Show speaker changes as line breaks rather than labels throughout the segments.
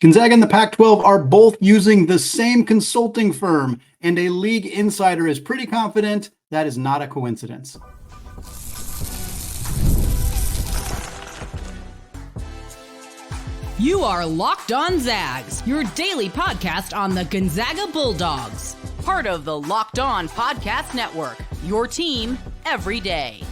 Gonzaga and the Pac-12 are both using the same consulting firm, and a league insider is pretty confident that is not a coincidence.
You are Locked On Zags, your daily podcast on the Gonzaga Bulldogs. Part of the Locked On Podcast Network, your team every day.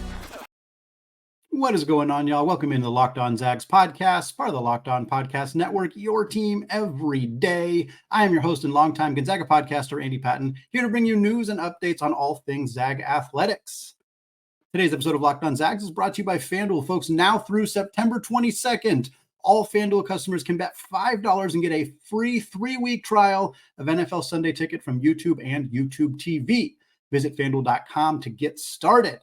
What is going on, y'all? Welcome into the Locked On Zags podcast, part of the Locked On Podcast Network, your team every day. I am your host and longtime Gonzaga podcaster, Andy Patton, here to bring you news and updates on all things Zag athletics. Today's episode of Locked On Zags is brought to you by FanDuel. Folks, now through September 22nd, all FanDuel customers can bet $5 and get a free 3-week trial of NFL Sunday Ticket from YouTube and YouTube TV. Visit FanDuel.com to get started.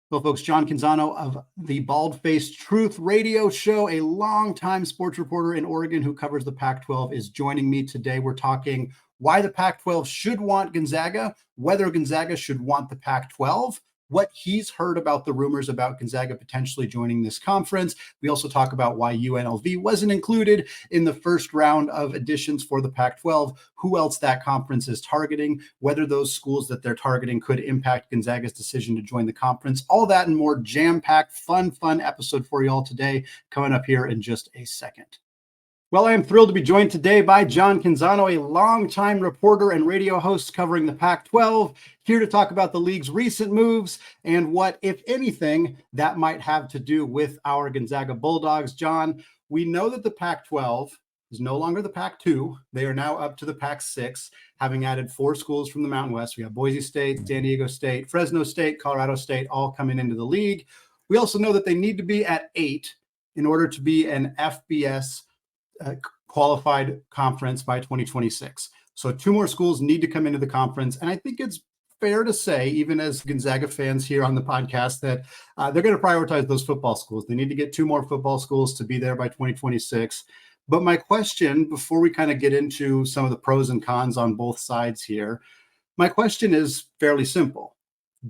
Well, folks, John Canzano of the Bald-Faced Truth radio show, a longtime sports reporter in Oregon who covers the Pac-12, is joining me today. We're talking why the Pac-12 should want Gonzaga, whether Gonzaga should want the Pac-12, what he's heard about the rumors about Gonzaga potentially joining this conference. We also talk about why UNLV wasn't included in the first round of additions for the Pac-12, who else that conference is targeting, whether those schools that they're targeting could impact Gonzaga's decision to join the conference. All that and more jam-packed, fun episode for you all today, coming up here in just a second. Well, I am thrilled to be joined today by John Canzano, a longtime reporter and radio host covering the Pac-12, here to talk about the league's recent moves and what, if anything, that might have to do with our Gonzaga Bulldogs. John, we know that the Pac-12 is no longer the Pac-2. They are now up to the Pac-6, having added 4 schools from the Mountain West. We have Boise State, San Diego State, Fresno State, Colorado State, all coming into the league. We also know that they need to be at 8 in order to be an FBS qualified conference by 2026. So 2 more schools need to come into the conference. And I think it's fair to say, even as Gonzaga fans here on the podcast, that they're going to prioritize those football schools. They need to get 2 more football schools to be there by 2026. But my question, before we kind of get into some of the pros and cons on both sides here, my question is fairly simple.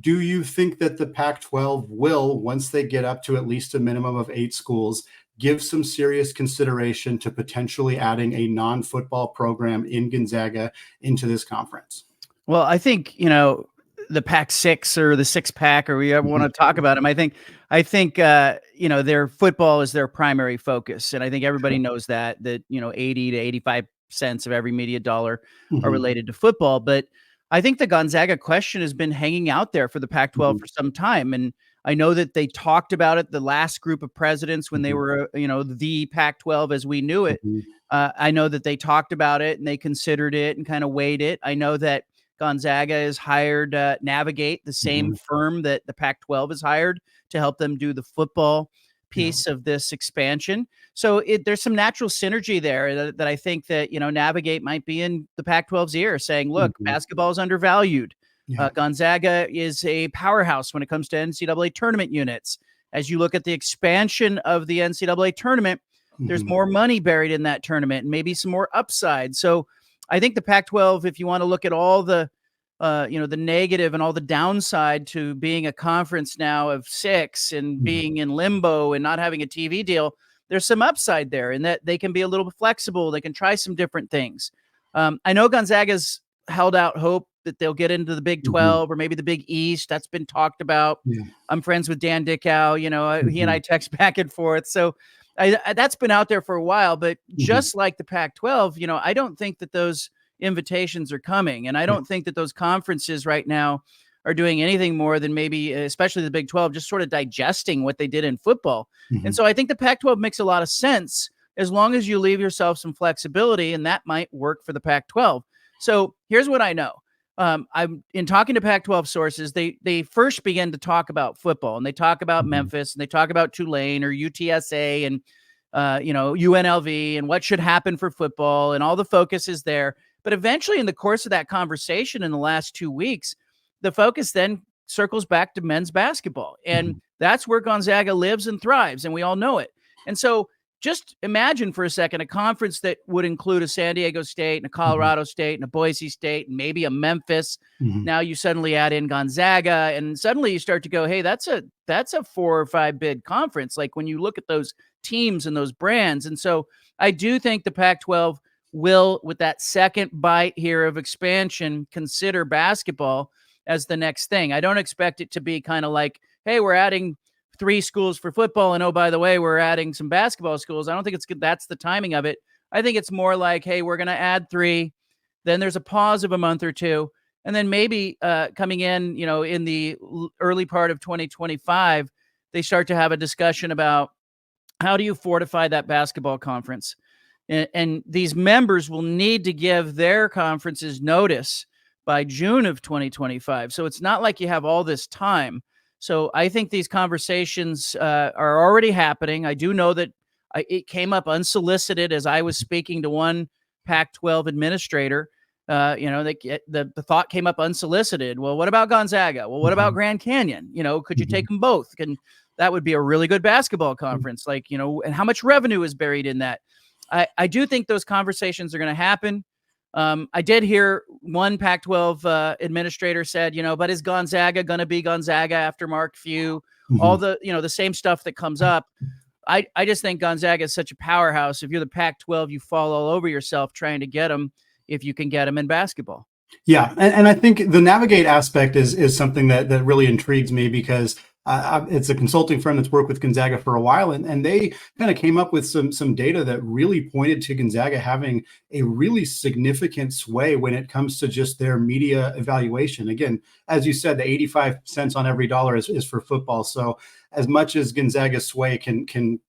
Do you think that the Pac-12 will, once they get up to at least a minimum of 8 schools, give some serious consideration to potentially adding a non-football program in Gonzaga into this conference?
Well, I think, the Pac-6 or the six-pack, or we ever want to talk about them, I think, their football is their primary focus. And I think everybody knows that 80 to 85 cents of every media dollar are related to football. But I think the Gonzaga question has been hanging out there for the Pac-12 for some time. And I know that they talked about it, the last group of presidents, when they were, the Pac-12 as we knew it. I know that they talked about it and they considered it and kind of weighed it. I know that Gonzaga has hired Navigate, the same firm that the Pac-12 has hired to help them do the football piece of this expansion. So there's some natural synergy there that I think that, Navigate might be in the Pac-12's ear saying, look, basketball is undervalued. Gonzaga is a powerhouse when it comes to NCAA tournament units. As you look at the expansion of the NCAA tournament, there's more money buried in that tournament and maybe some more upside. So I think the Pac-12, if you want to look at all the, the negative and all the downside to being a conference now of 6 and being in limbo and not having a TV deal, there's some upside there in that they can be a little bit flexible. They can try some different things. I know Gonzaga's held out hope that they'll get into the Big 12 or maybe the Big East. That's been talked about. I'm friends with Dan Dickow. He and I text back and forth. So that's been out there for a while. But just like the Pac-12, I don't think that those invitations are coming. And I don't think that those conferences right now are doing anything more than maybe, especially the Big 12, just sort of digesting what they did in football. And so I think the Pac-12 makes a lot of sense as long as you leave yourself some flexibility, and that might work for the Pac-12. So here's what I know. I'm in talking to Pac-12 sources. They first began to talk about football, and they talk about Memphis, and they talk about Tulane or UTSA and UNLV and what should happen for football, and all the focus is there. But eventually, in the course of that conversation in the last 2 weeks, the focus then circles back to men's basketball, and that's where Gonzaga lives and thrives, and we all know it. And so just imagine for a second a conference that would include a San Diego State and a Colorado State and a Boise State and maybe a Memphis. Now you suddenly add in Gonzaga, and suddenly you start to go, hey, that's a 4 or 5 bid conference. Like when you look at those teams and those brands. And so I do think the Pac-12 will, with that second bite here of expansion, consider basketball as the next thing. I don't expect it to be kind of like, hey, we're adding 3 schools for football, and oh, by the way, we're adding some basketball schools. I don't think it's good. That's the timing of it. I think it's more like, hey, we're going to add 3. Then there's a pause of a month or two. And then maybe coming in, in the early part of 2025, they start to have a discussion about how do you fortify that basketball conference? And these members will need to give their conferences notice by June of 2025. So it's not like you have all this time. So I think these conversations are already happening. I do know that it came up unsolicited as I was speaking to one Pac-12 administrator. The thought came up unsolicited. Well, what about Gonzaga? Well, what about Grand Canyon? Could you take them both? That would be a really good basketball conference. And how much revenue is buried in that? I do think those conversations are going to happen. I did hear one Pac-12 administrator said, but is Gonzaga going to be Gonzaga after Mark Few? All the, the same stuff that comes up. I just think Gonzaga is such a powerhouse. If you're the Pac-12, you fall all over yourself trying to get them if you can get them in basketball.
Yeah. And I think the navigate aspect is something that really intrigues me because it's a consulting firm that's worked with Gonzaga for a while, and they kind of came up with some data that really pointed to Gonzaga having a really significant sway when it comes to just their media evaluation. Again, as you said, the 85 cents on every dollar is for football. So as much as Gonzaga's sway can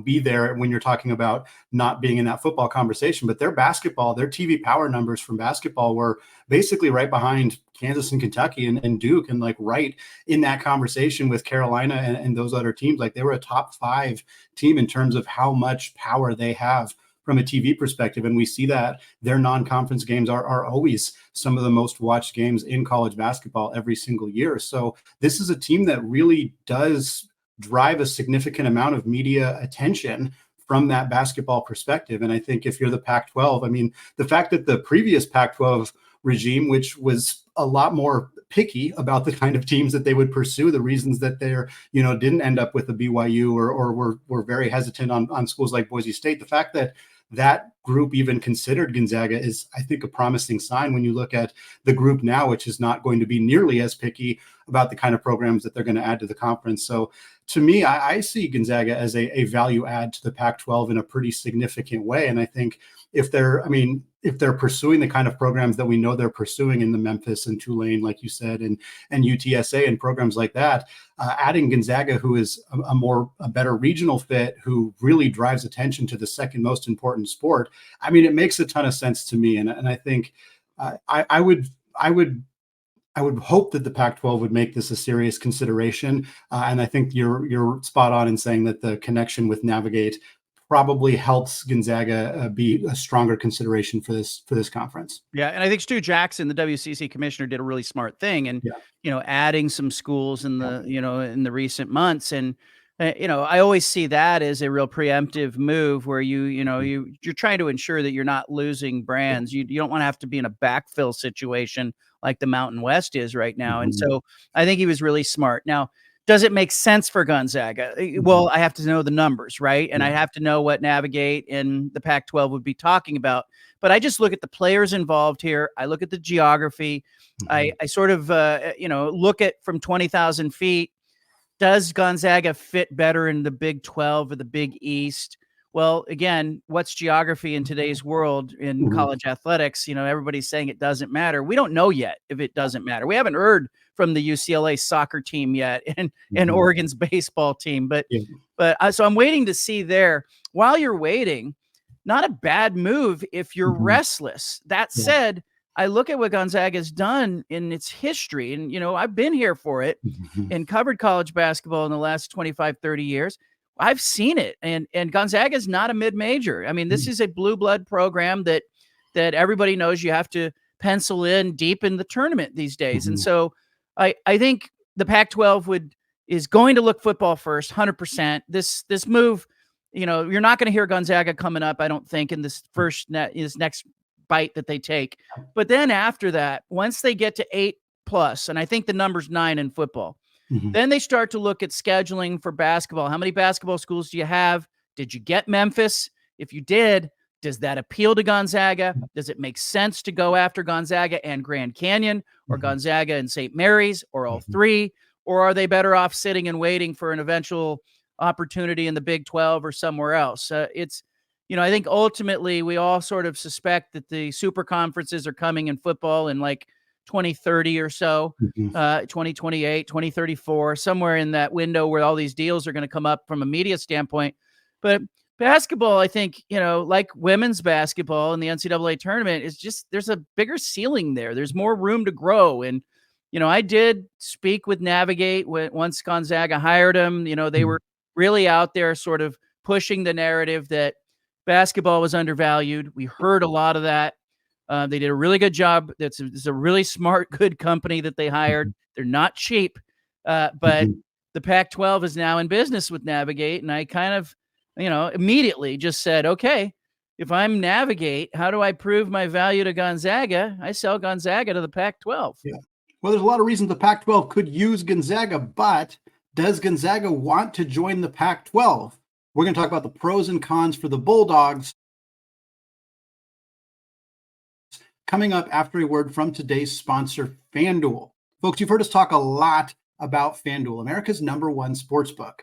be there when you're talking about not being in that football conversation, but their TV power numbers from basketball were basically right behind Kansas and Kentucky and Duke, and like right in that conversation with Carolina and those other teams. Like they were a top 5 team in terms of how much power they have from a TV perspective. And we see that their non-conference games are always some of the most watched games in college basketball every single year. So this is a team that really does drive a significant amount of media attention from that basketball perspective. And I think if you're the Pac-12, I mean, the fact that the previous Pac-12 regime, which was a lot more picky about the kind of teams that they would pursue, the reasons that they're, didn't end up with a BYU or were very hesitant on schools like Boise State, the fact that that group even considered Gonzaga is, I think, a promising sign when you look at the group now, which is not going to be nearly as picky about the kind of programs that they're going to add to the conference. So to me, I see Gonzaga as a value add to the Pac-12 in a pretty significant way. And I think if they're pursuing the kind of programs that we know they're pursuing in the Memphis and Tulane, like you said, and UTSA and programs like that, adding Gonzaga, who is a better regional fit, who really drives attention to the second most important sport, I mean, it makes a ton of sense to me. And I think I would hope that the Pac-12 would make this a serious consideration. And I think you're spot on in saying that the connection with Navigate probably helps Gonzaga be a stronger consideration for this conference.
Yeah, and I think Stu Jackson, the WCC commissioner, did a really smart thing, and adding some schools in the in the recent months, and I always see that as a real preemptive move where you're trying to ensure that you're not losing brands. You don't want to have to be in a backfill situation like the Mountain West is right now, and so I think he was really smart. Now, does it make sense for Gonzaga? Well, I have to know the numbers, right? And I have to know what Navigate and the Pac-12 would be talking about. But I just look at the players involved here. I look at the geography. I sort of, look at from 20,000 feet. Does Gonzaga fit better in the Big 12 or the Big East? Well, again, what's geography in today's world in college athletics? Everybody's saying it doesn't matter. We don't know yet if it doesn't matter. We haven't heard from the UCLA soccer team yet and Oregon's baseball team. But so I'm waiting to see there. While you're waiting, not a bad move if you're restless. That said, I look at what Gonzaga has done in its history, and, I've been here for it and covered college basketball in the last 25, 30 years. I've seen it, and Gonzaga is not a mid-major. I mean, this is a blue blood program that everybody knows you have to pencil in deep in the tournament these days. And so I think the Pac-12 is going to look football first, 100%. This move, you're not going to hear Gonzaga coming up, I don't think, in this next bite that they take. But then after that, once they get to 8+, and I think the number's 9 in football, then they start to look at scheduling for basketball. How many basketball schools do you have? Did you get Memphis? If you did, does that appeal to Gonzaga? Does it make sense to go after Gonzaga and Grand Canyon, or Gonzaga and St. Mary's, or all three? Or are they better off sitting and waiting for an eventual opportunity in the Big 12 or somewhere else? I think ultimately we all sort of suspect that the super conferences are coming in football in like 2030 or so, 2028, 2034, somewhere in that window where all these deals are going to come up from a media standpoint. But basketball, I think, like women's basketball in the NCAA tournament, is just, there's a bigger ceiling there. There's more room to grow. And, I did speak with Navigate once Gonzaga hired them. They were really out there sort of pushing the narrative that basketball was undervalued. We heard a lot of that. They did a really good job. It's a really smart, good company that they hired. They're not cheap, but the Pac-12 is now in business with Navigate. And I kind of, immediately just said, okay, if I'm Navigate, how do I prove my value to Gonzaga? I sell Gonzaga to the Pac-12.
Yeah. Well, there's a lot of reasons the Pac-12 could use Gonzaga, but does Gonzaga want to join the Pac-12? We're going to talk about the pros and cons for the Bulldogs coming up after a word from today's sponsor, FanDuel. Folks, you've heard us talk a lot about FanDuel, America's #1 sportsbook.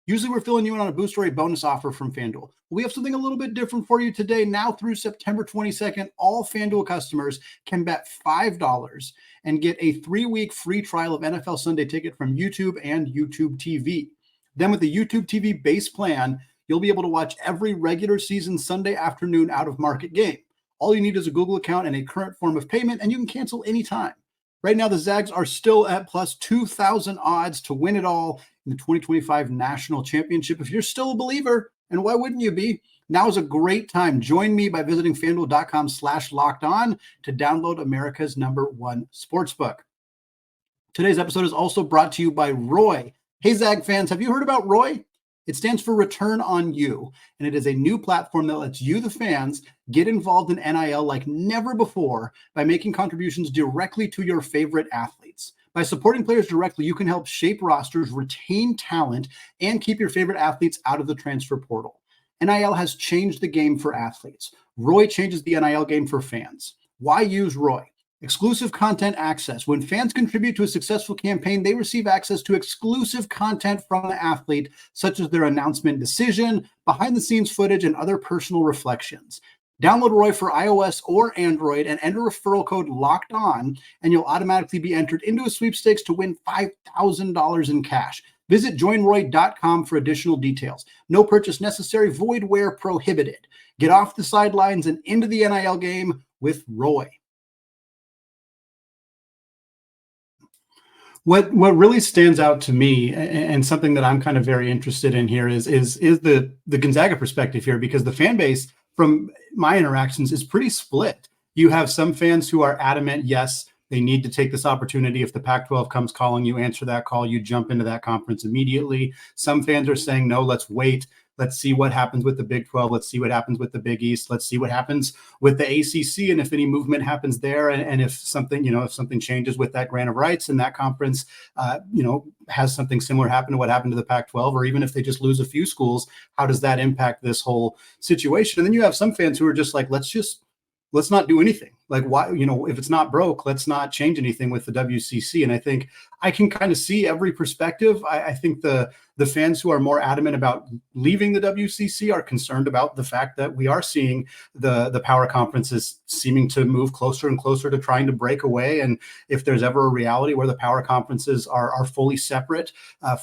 Usually we're filling you in on a boost or a bonus offer from FanDuel. We have something a little bit different for you today. Now through September 22nd, all FanDuel customers can bet $5 and get a 3-week free trial of NFL Sunday Ticket from YouTube and YouTube TV. Then with the YouTube TV base plan, you'll be able to watch every regular season Sunday afternoon out-of-market game. All you need is a Google account and a current form of payment, and you can cancel anytime. Right now, the Zags are still at plus 2,000 odds to win it all in the 2025 National Championship. If you're still a believer, and why wouldn't you be? Now is a great time. Join me by visiting FanDuel.com/lockedon to download America's #1 sportsbook. Today's episode is also brought to you by Roy. Hey, Zag fans, have you heard about Roy? It stands for Return on You, and it is a new platform that lets you, the fans, get involved in NIL like never before by making contributions directly to your favorite athletes. By supporting players directly, you can help shape rosters, retain talent, and keep your favorite athletes out of the transfer portal. NIL has changed the game for athletes. Roy changes the NIL game for fans. Why use Roy? Exclusive content access. When fans contribute to a successful campaign, they receive access to exclusive content from the athlete, such as their announcement decision, behind-the-scenes footage, and other personal reflections. Download Roy for iOS or Android and enter referral code LOCKEDON, and you'll automatically be entered into a sweepstakes to win $5,000 in cash. Visit joinroy.com for additional details. No purchase necessary, void where prohibited. Get off the sidelines and into the NIL game with Roy. What really stands out to me, and something that I'm kind of very interested in here, is the Gonzaga perspective here, because the fan base, from my interactions, is pretty split. You have some fans who are adamant, yes, they need to take this opportunity. If the Pac-12 comes calling, you answer that call, you jump into that conference immediately. Some fans are saying, no, let's wait. Let's see what happens with the Big 12. Let's see what happens with the Big East. Let's see what happens with the ACC, and if any movement happens there, and if something, if something changes with that grant of rights and that conference, has something similar happen to what happened to the Pac-12, or even if they just lose a few schools, how does that impact this whole situation? And then you have some fans who are just like, let's not do anything. Like, why, if it's not broke, let's not change anything with the WCC. And I think I can kind of see every perspective. I think the fans who are more adamant about leaving the WCC are concerned about the fact that we are seeing the power conferences seeming to move closer and closer to trying to break away. And if there's ever a reality where the power conferences are fully separate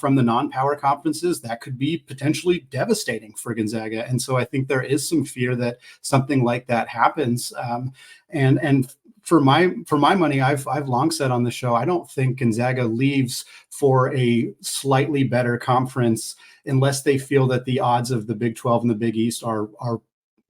from the non-power conferences, that could be potentially devastating for Gonzaga. And so I think there is some fear that something like that happens. And for my money, I've long said on the show, I don't think Gonzaga leaves for a slightly better conference unless they feel that the odds of the Big 12 and the Big East are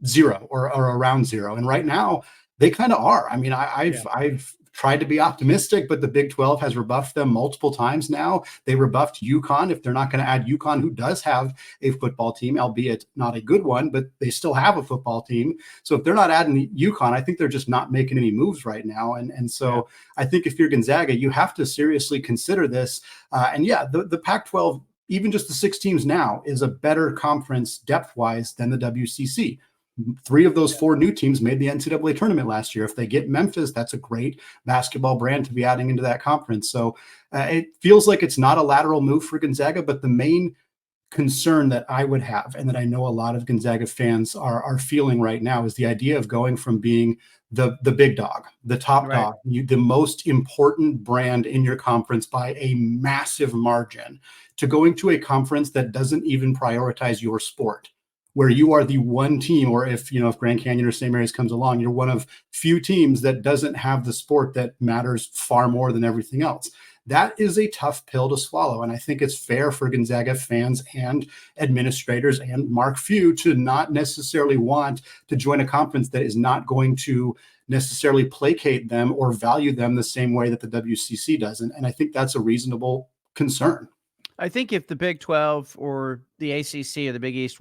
zero or around zero. And right now they kind of are. I mean, I've tried to be optimistic, but the Big 12 has rebuffed them multiple times now. They rebuffed UConn. If they're not going to add UConn, who does have a football team, albeit not a good one, but they still have a football team. So if they're not adding UConn, I think they're just not making any moves right now. And so I think if you're Gonzaga, you have to seriously consider this. The Pac-12 even just the 6 teams now is a better conference depth-wise than the WCC. 3 of those 4 new teams made the NCAA tournament last year. If they get Memphis, that's a great basketball brand to be adding into that conference. So it feels like it's not a lateral move for Gonzaga, but the main concern that I would have, and that I know a lot of Gonzaga fans are feeling right now, is the idea of going from being the big dog, the top dog, the most important brand in your conference by a massive margin, to going to a conference that doesn't even prioritize your sport, where you are the one team, or if Grand Canyon or St. Mary's comes along, you're one of few teams that doesn't have the sport that matters far more than everything else. That is a tough pill to swallow. And I think it's fair for Gonzaga fans and administrators and Mark Few to not necessarily want to join a conference that is not going to necessarily placate them or value them the same way that the WCC does. And I think that's a reasonable concern.
I think if the Big 12 or the ACC or the Big East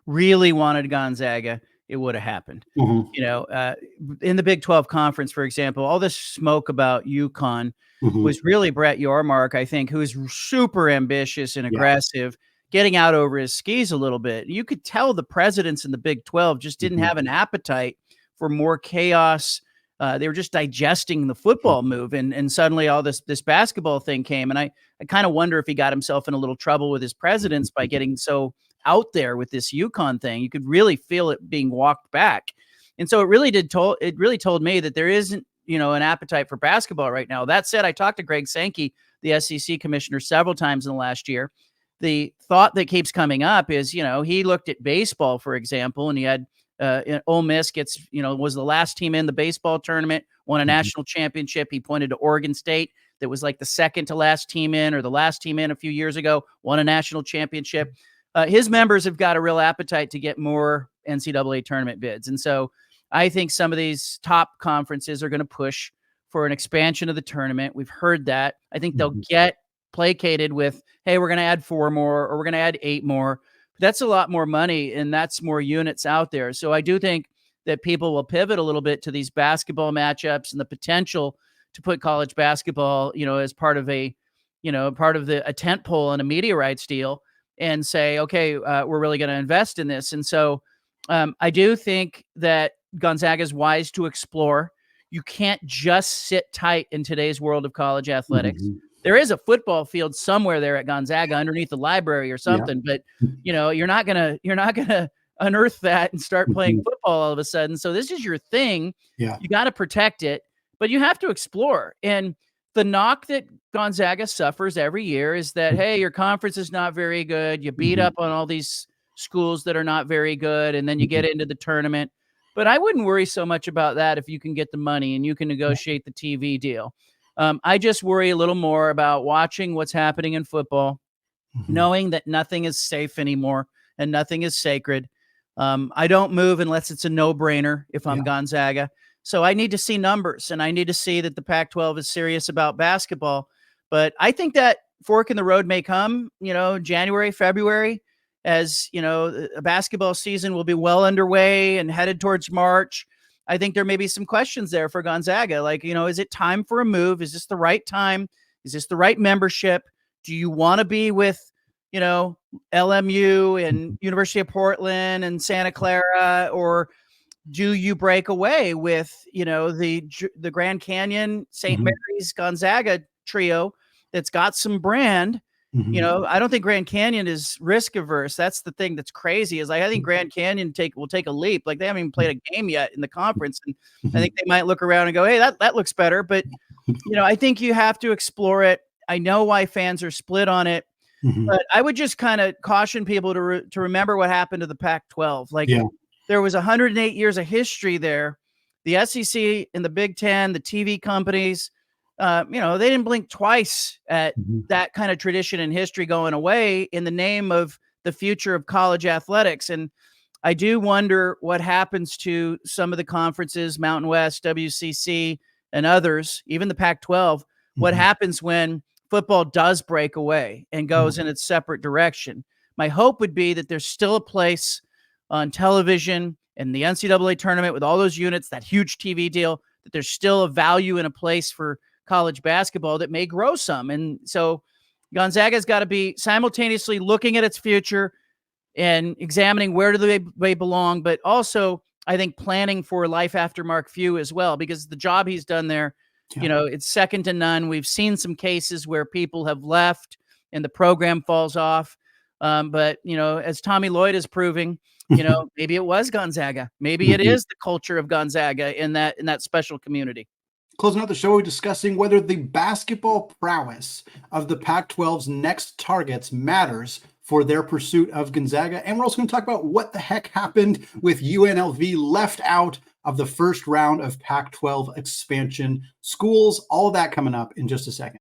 really wanted Gonzaga, it would have happened. In the Big 12 conference, for example, all this smoke about UConn was really Brett Yormark, I think, who is super ambitious and aggressive, getting out over his skis a little bit. You could tell the presidents in the Big 12 just didn't have an appetite for more chaos. They were just digesting the football move, and suddenly all this basketball thing came. And I kind of wonder if he got himself in a little trouble with his presidents by getting so out there with this UConn thing. You could really feel it being walked back. And so it really told me that there isn't, an appetite for basketball right now. That said, I talked to Greg Sankey, the SEC commissioner, several times in the last year. The thought that keeps coming up is, he looked at baseball, for example, and he had Ole Miss was the last team in the baseball tournament, won a national championship. He pointed to Oregon State, that was like the second to last team in, or the last team in a few years ago, won a national championship. His members have got a real appetite to get more NCAA tournament bids. And so I think some of these top conferences are going to push for an expansion of the tournament. We've heard that. I think they'll get placated with, hey, we're going to add 4 more, or we're going to add 8 more. That's a lot more money, and that's more units out there. So I do think that people will pivot a little bit to these basketball matchups and the potential to put college basketball, as part of a tent pole and a media rights deal, and say, okay, we're really going to invest in this. And so I do think that Gonzaga is wise to explore. You can't just sit tight in today's world of college athletics. There is a football field somewhere there at Gonzaga underneath the library or something, but you're not gonna unearth that and start playing football all of a sudden. So this is your thing. You got to protect it, but you have to explore. And the knock that Gonzaga suffers every year is that, hey, your conference is not very good. You beat up on all these schools that are not very good, and then you get into the tournament. But I wouldn't worry so much about that if you can get the money and you can negotiate the TV deal. I just worry a little more about watching what's happening in football, knowing that nothing is safe anymore and nothing is sacred. I don't move unless it's a no-brainer if I'm Gonzaga. So I need to see numbers, and I need to see that the Pac-12 is serious about basketball. But I think that fork in the road may come, January, February, as, a basketball season will be well underway and headed towards March. I think there may be some questions there for Gonzaga. Like, is it time for a move? Is this the right time? Is this the right membership? Do you want to be with, LMU and University of Portland and Santa Clara, or do you break away with, the Grand Canyon, St. Mary's, Gonzaga trio that's got some brand? I don't think Grand Canyon is risk averse. That's the thing that's crazy, is I think Grand Canyon will take a leap. Like, they haven't even played a game yet in the conference. And I think they might look around and go, hey, that looks better. But, I think you have to explore it. I know why fans are split on it, but I would just kind of caution people to remember what happened to the Pac-12. Like, there was 108 years of history there. The SEC and the Big Ten, the TV companies, they didn't blink twice at that kind of tradition and history going away in the name of the future of college athletics. And I do wonder what happens to some of the conferences, Mountain West, WCC, and others, even the Pac-12. What happens when football does break away and goes in its separate direction? My hope would be that there's still a place on television and the NCAA tournament with all those units, that huge TV deal, that there's still a value and a place for college basketball that may grow some. And so, Gonzaga's got to be simultaneously looking at its future and examining where do they belong, but also I think planning for life after Mark Few as well, because the job he's done there, it's second to none. We've seen some cases where people have left and the program falls off. But, as Tommy Lloyd is proving, maybe it was Gonzaga. Maybe it is the culture of Gonzaga in that special community.
Closing out the show, we're discussing whether the basketball prowess of the Pac-12's next targets matters for their pursuit of Gonzaga. And we're also going to talk about what the heck happened with UNLV left out of the first round of Pac-12 expansion schools. All of that coming up in just a second.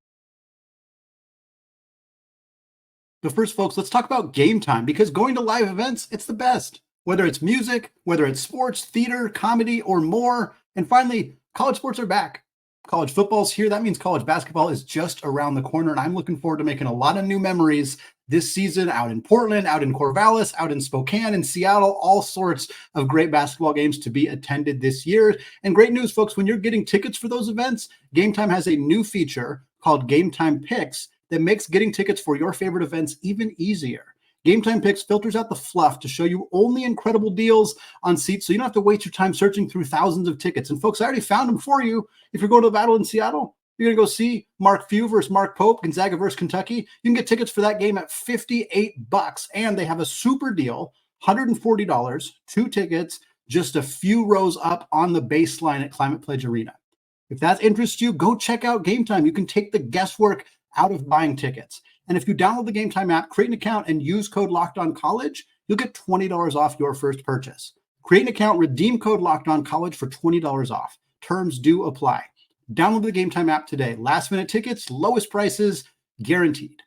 But first, folks, let's talk about game time, because going to live events, it's the best. Whether it's music, whether it's sports, theater, comedy, or more. And finally, college sports are back. College football's here. That means college basketball is just around the corner, and I'm looking forward to making a lot of new memories this season out in Portland, out in Corvallis, out in Spokane, in Seattle, all sorts of great basketball games to be attended this year. And great news, folks, when you're getting tickets for those events, Game Time has a new feature called Game Time Picks that makes getting tickets for your favorite events even easier. Game Time Picks filters out the fluff to show you only incredible deals on seats, so you don't have to waste your time searching through thousands of tickets. And folks, I already found them for you. If you're going to the battle in Seattle, you're going to go see Mark Few versus Mark Pope, Gonzaga versus Kentucky. You can get tickets for that game at $58, and they have a super deal, $140, 2 tickets, just a few rows up on the baseline at Climate Pledge Arena. If that interests you, go check out Game Time. You can take the guesswork out of buying tickets. And if you download the Game Time app, create an account, and use code LOCKEDONCollege, you'll get $20 off your first purchase. Create an account, redeem code LOCKEDONCollege for $20 off. Terms do apply. Download the Game Time app today. Last-minute tickets, lowest prices, guaranteed.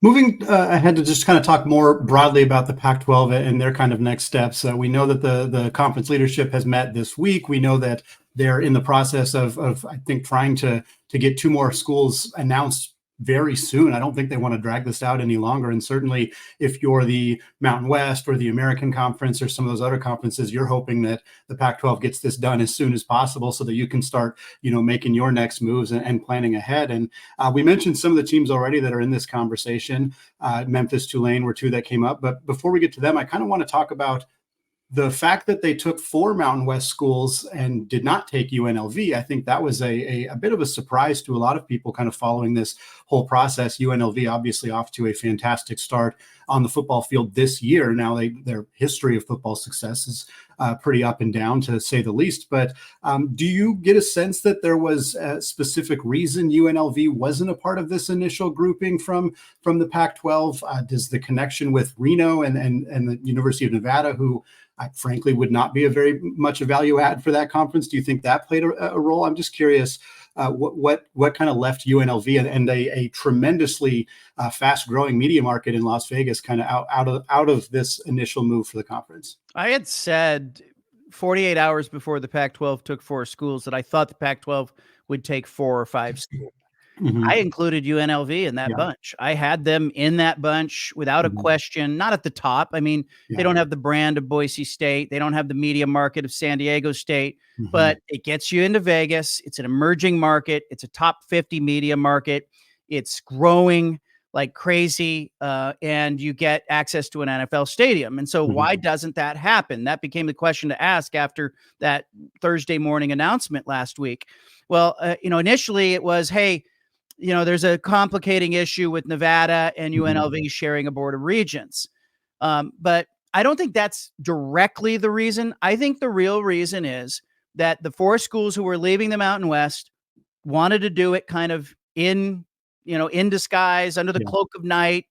Moving ahead to just kind of talk more broadly about the Pac-12 and their kind of next steps. We know that the conference leadership has met this week. We know that they're in the process of I think, trying to get 2 more schools announced very soon. I don't think they want to drag this out any longer. And certainly if you're the Mountain West or the American Conference or some of those other conferences, you're hoping that the Pac-12 gets this done as soon as possible so that you can start, making your next moves and planning ahead. And we mentioned some of the teams already that are in this conversation. Memphis, Tulane were 2 that came up. But before we get to them, I kind of want to talk about the fact that they took 4 Mountain West schools and did not take UNLV. I think that was a bit of a surprise to a lot of people kind of following this whole process. UNLV obviously off to a fantastic start on the football field this year. Now their history of football success is pretty up and down, to say the least. But do you get a sense that there was a specific reason UNLV wasn't a part of this initial grouping from the Pac-12? Does the connection with Reno and the University of Nevada, who I frankly would not be a very much a value add for that conference, do you think that played a role? I'm just curious what kind of left UNLV and a tremendously fast-growing media market in Las Vegas kind of out of this initial move for the conference.
I had said 48 hours before the Pac-12 took 4 schools that I thought the Pac-12 would take 4 or 5 schools. I included UNLV in that bunch. I had them in that bunch without a question, not at the top. I mean, they don't have the brand of Boise State. They don't have the media market of San Diego State, but it gets you into Vegas. It's an emerging market. It's a top 50 media market. It's growing like crazy, and you get access to an NFL stadium. And so why doesn't that happen? That became the question to ask after that Thursday morning announcement last week. Well, initially it was, hey, there's a complicating issue with Nevada and UNLV sharing a board of regents. But I don't think that's directly the reason. I think the real reason is that the 4 schools who were leaving the Mountain West wanted to do it kind of in disguise, under the cloak of night,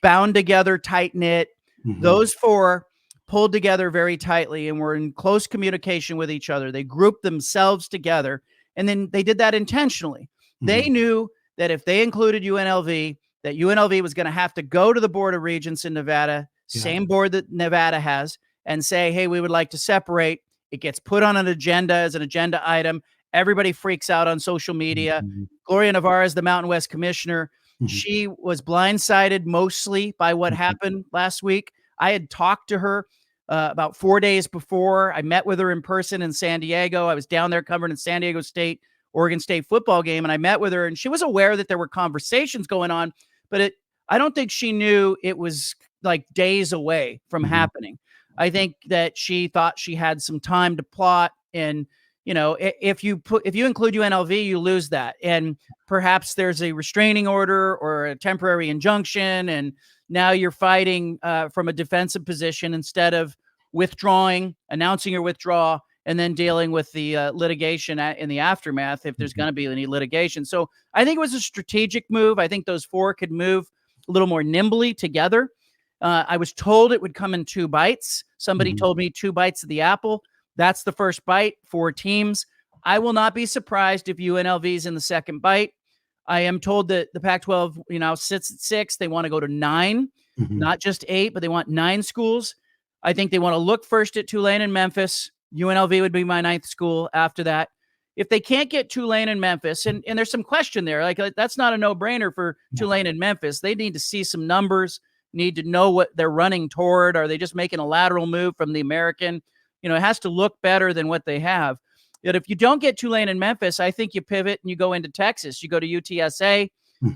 bound together, tight knit. Those 4 pulled together very tightly and were in close communication with each other. They grouped themselves together, and then they did that intentionally. They knew that if they included UNLV, that UNLV was going to have to go to the Board of Regents in Nevada, same board that Nevada has, and say, hey, we would like to separate. It gets put on an agenda as an agenda item. Everybody freaks out on social media. Gloria Navarez, the Mountain West commissioner, she was blindsided mostly by what happened last week. I had talked to her about 4 days before. I met with her in person in San Diego. I was down there covering in San Diego State Oregon State football game, and I met with her, and she was aware that there were conversations going on, but I don't think she knew it was like days away from happening. I think that she thought she had some time to plot, and if you include UNLV, you lose that, and perhaps there's a restraining order or a temporary injunction, and now you're fighting from a defensive position instead of withdrawing, announcing your withdrawal, and then dealing with the litigation in the aftermath if there's going to be any litigation. So I think it was a strategic move. I think those four could move a little more nimbly together. I was told it would come in 2 bites. Somebody told me 2 bites of the apple. That's the first bite, 4 teams. I will not be surprised if UNLV is in the second bite. I am told that the Pac-12, sits at 6. They want to go to 9, not just 8, but they want 9 schools. I think they want to look first at Tulane and Memphis. UNLV would be my 9th school after that. If they can't get Tulane and Memphis, and there's some question there, like that's not a no-brainer for Tulane and Memphis. They need to see some numbers, need to know what they're running toward. Are they just making a lateral move from the American? It has to look better than what they have. Yet if you don't get Tulane and Memphis, I think you pivot and you go into Texas. You go to UTSA,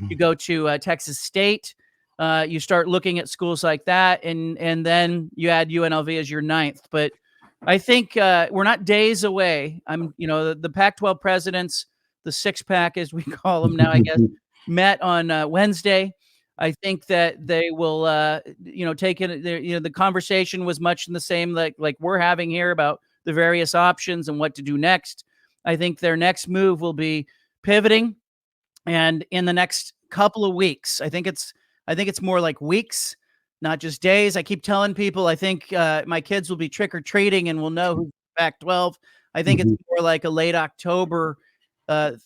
you go to Texas State. You start looking at schools like that, and then you add UNLV as your 9th. But I think we're not days away. The Pac-12 presidents, the 6-pack as we call them now, I guess, met on Wednesday. I think that they will, take it. The conversation was much in the same like we're having here about the various options and what to do next. I think their next move will be pivoting, and in the next couple of weeks, I think it's more like weeks, not just days. I keep telling people I think my kids will be trick or treating and we'll know who's Pac-12. I think it's more like a late October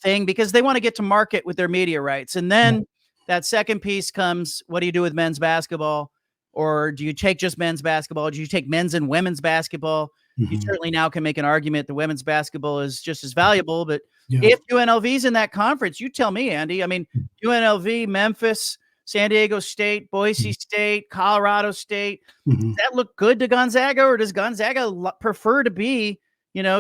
thing because they want to get to market with their media rights, and then. That second piece comes, what do you do with men's basketball? Or do you take just men's basketball? Do you take men's and women's basketball? You certainly now can make an argument that women's basketball is just as valuable. But if UNLV's in that conference, you tell me, Andy. I mean, UNLV, Memphis, San Diego State, Boise State, Colorado State. Does that look good to Gonzaga? Or does Gonzaga prefer to be,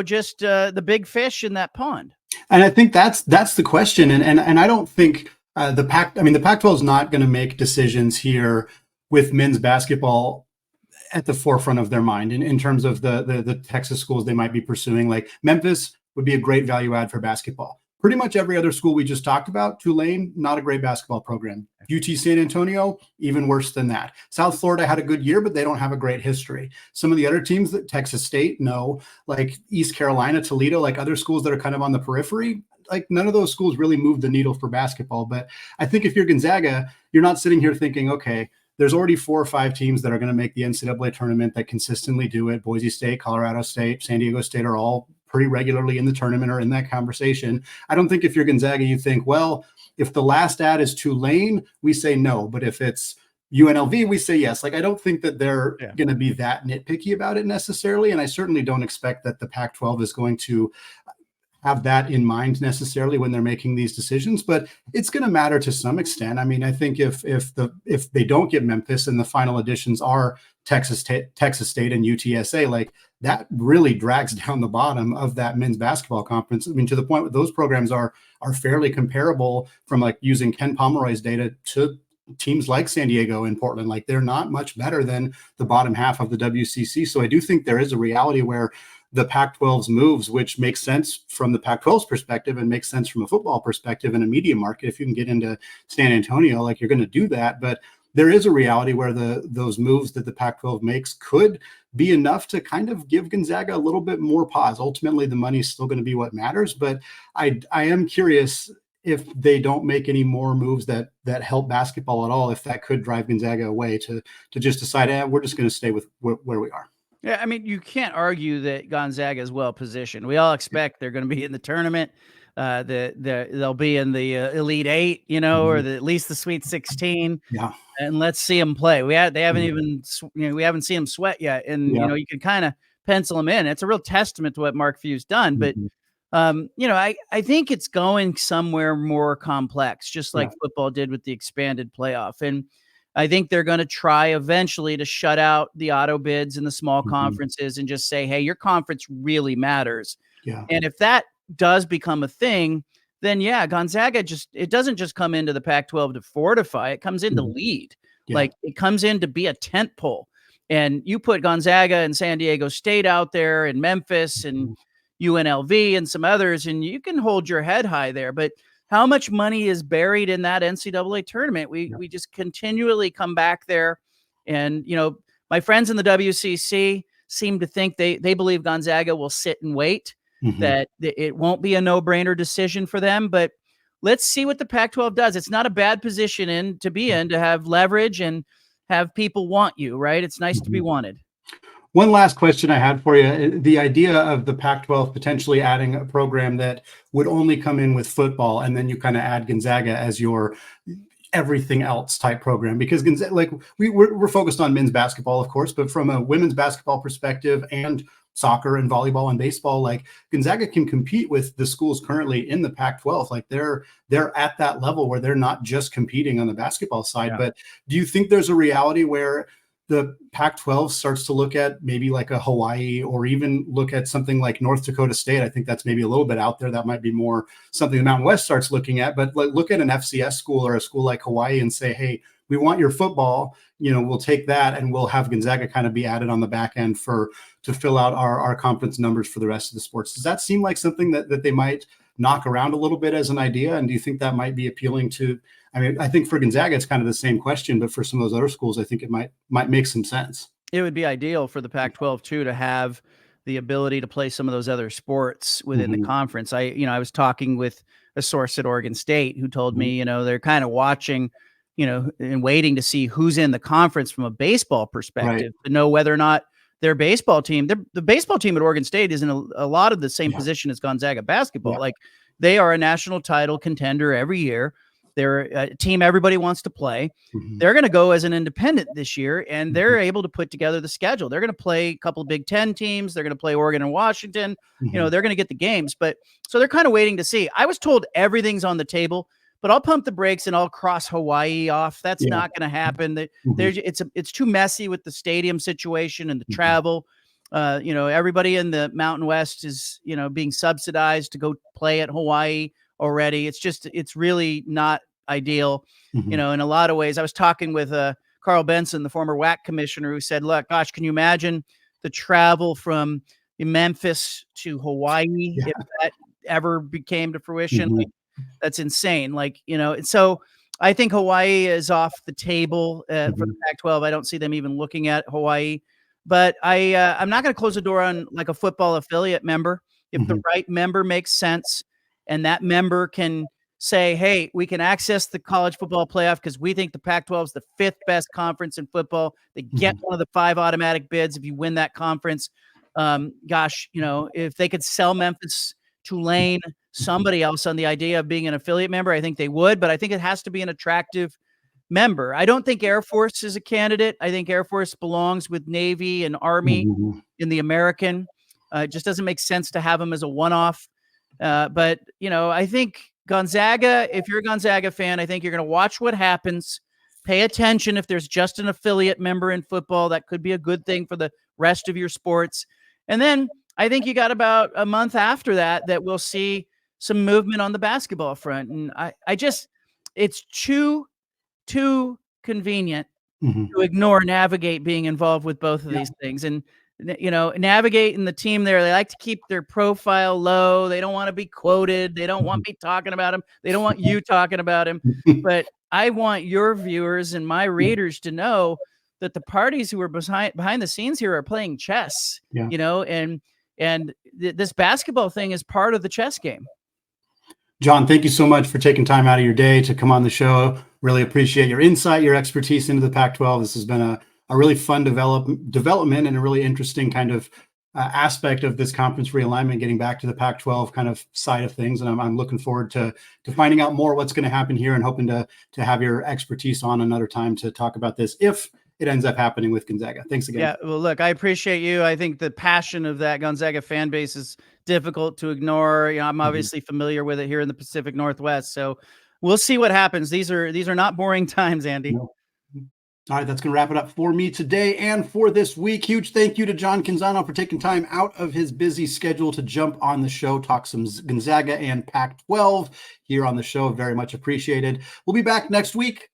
just the big fish in that pond?
And I think that's the question. And I don't think the Pac-12 is not going to make decisions here with men's basketball at the forefront of their mind in terms of the Texas schools they might be pursuing. Like Memphis would be a great value add for basketball. Pretty much every other school we just talked about, Tulane, not a great basketball program. UT San Antonio, even worse than that. South Florida had a good year, but they don't have a great history. Some of the other teams that Texas State, no, like East Carolina, Toledo, like other schools that are kind of on the periphery, like none of those schools really move the needle for basketball. But I think if you're Gonzaga, you're not sitting here thinking, okay, there's already 4 or 5 teams that are going to make the NCAA tournament that consistently do it. Boise State, Colorado State, San Diego State are all pretty regularly in the tournament or in that conversation. I don't think if you're Gonzaga, you think, well, if the last ad is Tulane, we say no. But if it's UNLV, we say yes. Like, I don't think that they're going to be that nitpicky about it necessarily. And I certainly don't expect that the Pac-12 is going to have that in mind necessarily when they're making these decisions, but it's going to matter to some extent. I mean, I think if they don't get Memphis and the final additions are Texas State and UTSA, like that really drags down the bottom of that men's basketball conference. I mean, to the point where those programs are fairly comparable from like using Ken Pomeroy's data to teams like San Diego and Portland. Like they're not much better than the bottom half of the WCC. So I do think there is a reality where the Pac-12's moves, which makes sense from the Pac-12's perspective and makes sense from a football perspective and a media market. If you can get into San Antonio, like you're going to do that. But there is a reality where those moves that the Pac-12 makes could be enough to kind of give Gonzaga a little bit more pause. Ultimately, the money is still going to be what matters. But I am curious if they don't make any more moves that help basketball at all, if that could drive Gonzaga away to just decide, we're just going to stay with where we are.
Yeah, I mean, you can't argue that Gonzaga is well positioned. We all expect they're going to be in the tournament. They'll be in the Elite Eight, or at least the Sweet 16. Yeah, and let's see them play. They haven't even, we haven't seen them sweat yet, and you can kind of pencil them in. It's a real testament to what Mark Few's done. But I think it's going somewhere more complex, just like football did with the expanded playoff. And I think they're going to try eventually to shut out the auto bids and the small conferences and just say, hey, your conference really matters. Yeah. And if that does become a thing, then yeah, Gonzaga it doesn't just come into the Pac-12 to fortify, it comes in to lead.
Yeah.
Like it comes in to be a tent pole. And you put Gonzaga and San Diego State out there and Memphis and UNLV and some others, and you can hold your head high there. But how much money is buried in that NCAA tournament? We just continually come back there. And, my friends in the WCC seem to think they believe Gonzaga will sit and wait, that it won't be a no-brainer decision for them. But let's see what the Pac-12 does. It's not a bad position to be in, to have leverage and have people want you, right? It's nice to be wanted.
One last question I had for you. The idea of the Pac-12 potentially adding a program that would only come in with football, and then you kind of add Gonzaga as your everything else type program, because Gonzaga, like we're focused on men's basketball, of course, but from a women's basketball perspective and soccer and volleyball and baseball, like Gonzaga can compete with the schools currently in the Pac-12. Like they're at that level where they're not just competing on the basketball side. But do you think there's a reality where the Pac-12 starts to look at maybe like a Hawaii, or even look at something like North Dakota State? I think that's maybe a little bit out there. That might be more something the Mountain West starts looking at. But like, look at an FCS school or a school like Hawaii and say, hey, we want your football. We'll take that, and we'll have Gonzaga kind of be added on the back end to fill out our conference numbers for the rest of the sports. Does that seem like something that they might knock around a little bit as an idea? And do you think that might be appealing to? I mean, I think for Gonzaga, it's kind of the same question, but for some of those other schools, I think it might make some sense.
It would be ideal for the Pac-12 too, to have the ability to play some of those other sports within the conference. I was talking with a source at Oregon State who told me, they're kind of watching, and waiting to see who's in the conference from a baseball perspective, to know whether or not their baseball team, the baseball team at Oregon State is in a lot of the same position as Gonzaga basketball. Like they are a national title contender every year. They're a team everybody wants to play. They're going to go as an independent this year, and they're able to put together the schedule. They're going to play a couple of Big Ten teams. They're going to play Oregon and Washington. They're going to get the games. But so they're kind of waiting to see. I was told everything's on the table, but I'll pump the brakes and I'll cross Hawaii off. That's not going to happen. It's too messy with the stadium situation and the travel. Everybody in the Mountain West is, being subsidized to go play at Hawaii already. It's really not ideal, in a lot of ways. I was talking with Carl Benson, the former WAC commissioner, who said, look, gosh, can you imagine the travel from Memphis to Hawaii if that ever became to fruition? Like, that's insane. So I think Hawaii is off the table for the Pac-12. I don't see them even looking at Hawaii, but I'm not going to close the door on like a football affiliate member. If the right member makes sense, and that member can say, hey, we can access the college football playoff because we think the Pac-12 is the 5th best conference in football. They get one of the 5 automatic bids if you win that conference. If they could sell Memphis, Tulane, somebody else on the idea of being an affiliate member, I think they would, but I think it has to be an attractive member. I don't think Air Force is a candidate. I think Air Force belongs with Navy and Army in the American. It just doesn't make sense to have them as a one-off. But I think Gonzaga, if you're a Gonzaga fan, I think you're going to watch what happens, pay attention. If there's just an affiliate member in football, that could be a good thing for the rest of your sports. And then I think you got about a month after that we'll see some movement on the basketball front. And it's too convenient to ignore Navigate being involved with both of these things. And Navigate and the team there, they like to keep their profile low. They don't want to be quoted. They don't want me talking about them. They don't want you talking about him. But I want your viewers and my readers to know that the parties who are behind the scenes here are playing chess, and this basketball thing is part of the chess game.
John, thank you so much for taking time out of your day to come on the show. Really appreciate your insight, your expertise into the Pac-12. This has been a really fun development and a really interesting kind of aspect of this conference realignment, getting back to the Pac-12 kind of side of things. And I'm looking forward to finding out more what's going to happen here, and hoping to have your expertise on another time to talk about this if it ends up happening with Gonzaga. Thanks again.
Yeah, well, look, I appreciate you. I think the passion of that Gonzaga fan base is difficult to ignore. I'm obviously familiar with it here in the Pacific Northwest. So we'll see what happens. These are not boring times, Andy.
No. All right, that's going to wrap it up for me today and for this week. Huge thank you to John Canzano for taking time out of his busy schedule to jump on the show, talk some Gonzaga and Pac-12 here on the show. Very much appreciated. We'll be back next week,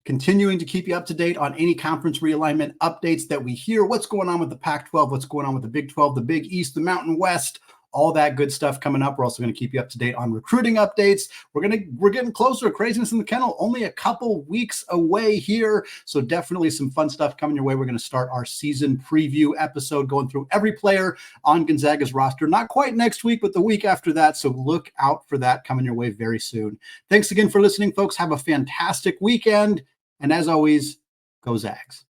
continuing to keep you up to date on any conference realignment updates that we hear. What's going on with the Pac-12? What's going on with the Big 12, the Big East, the Mountain West? All that good stuff coming up. We're also going to keep you up to date on recruiting updates. We're getting closer. Craziness in the Kennel, only a couple weeks away here. So definitely some fun stuff coming your way. We're going to start our season preview episode, going through every player on Gonzaga's roster. Not quite next week, but the week after that. So look out for that coming your way very soon. Thanks again for listening, folks. Have a fantastic weekend. And as always, go Zags.